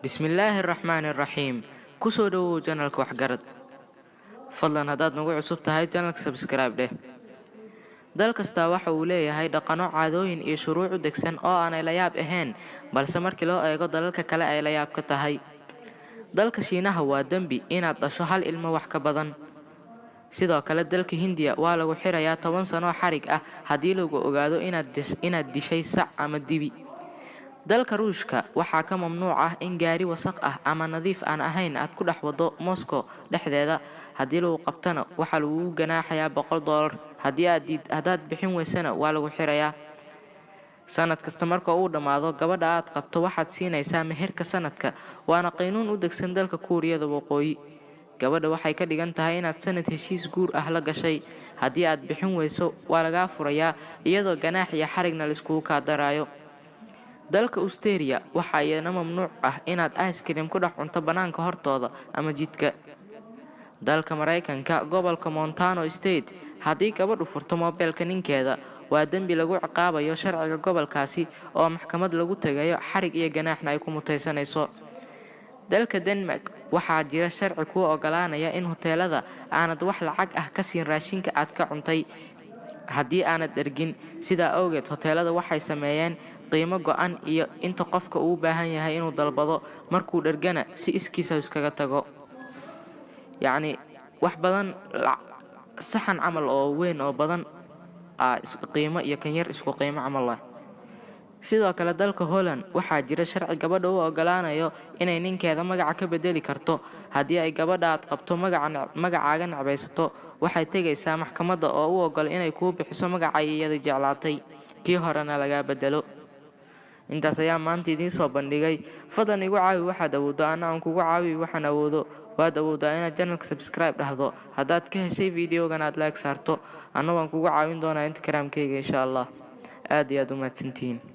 Bismillahirrahmanirrahiim. Kusoo dhawow channelka Waxgarad. Fadlan haddaad nagu cusub tahay channelka subscribe dheh. Dal kasta waxa uu leeyahay dhaqano, caadooyin iyo shuruuc u degsan oo aanay la yaab ahayn, balse markii loo eego dalalka kale ay la yaab ka tahay. Dalka Shiinaha waa dambi inaad dhasho hal ilmo wax ka badan. Sidoo kale dalka Hindiya waa lagu xirayaa 10 sano xarig ah haddii lagu ogaado inaad dishay sac ama dibi. Dalka Ruushka waxaa ka mamnuuc ah in gaari wasakh ah ama nadiif aan ahayn aad ku dhex wado Moscow dhexdeeda. Haddii lagu qabtana waxaa lagu ganaaxayaa $100. Haddaad bixin weysana waa lagu xirayaa. Sanad kasta marka uu dhamaado, gabadha aad qabto waxaad siinaysaa meherka sanadka, waana qaynuun u degsan dalka Kuuriyada Waqooyi. Gabadha waxay ka dhigan tahay inaad sanad heshiis guur ah la gashay. Haddii aad bixin weyso waa lagaa furayaa iyadoo ganaax iyo xarigna la iskugu kaadarayo. Dalka Australia waxaa iyana mamnuuc ah inaad ice cream ku dhex cunto banaanka hortooda ama jidka. Dalka Mareykanka, gobolka Montana State, haddii gabadhu furto mobilka ninkeeda, waa dambi lagu ciqaabayo sharciga gobolkaasi oo maxkamad lagu tagayo, xarig iyo ganaaxna ay ku mutaysanayso. Dalka Denmark waxaa jira sharci kuu ogolaanaya in hoteelada aanad wax lacag ah ka siin raashinka aad ka cuntay haddii aanad dhergin. Sidaa awgeed, hoteelada waxay sameeyeen qiimo go'an iyo inta qofka uu baahan yahay inuu dalbado, markuu dhergana si iskiisa iskaga tago. Yacni wax badan saxan camal oo weyn oo badan qiimo iyo kan yar isku qiimo camal ah. Sidoo kale dalka Holland waxaa jira sharci gabadha u ogolaanayo inay ninkeeda magaca ka bedeli karto. Haddii ay gabadha aad qabto magacaaga necbaysato, waxay tegaysaa maxkamadda oo u ogol inay kuu bixiso magaca iyada jeclaatay, kii horena laga bedelo. Intaas ayaa maanta idiin soo bandhigay. Fadlan igu caawi waxaad awooddo, aan kugu caawi waxaan awoodo. Waad awoodaa inaad channelka subscribe dhahdo. Haddaad ka heshay videogan aad like saarto, anna waan kugu caawin doonaa Instagram-kayga insha Allah. Aad iyo aad u mahadsantihiin.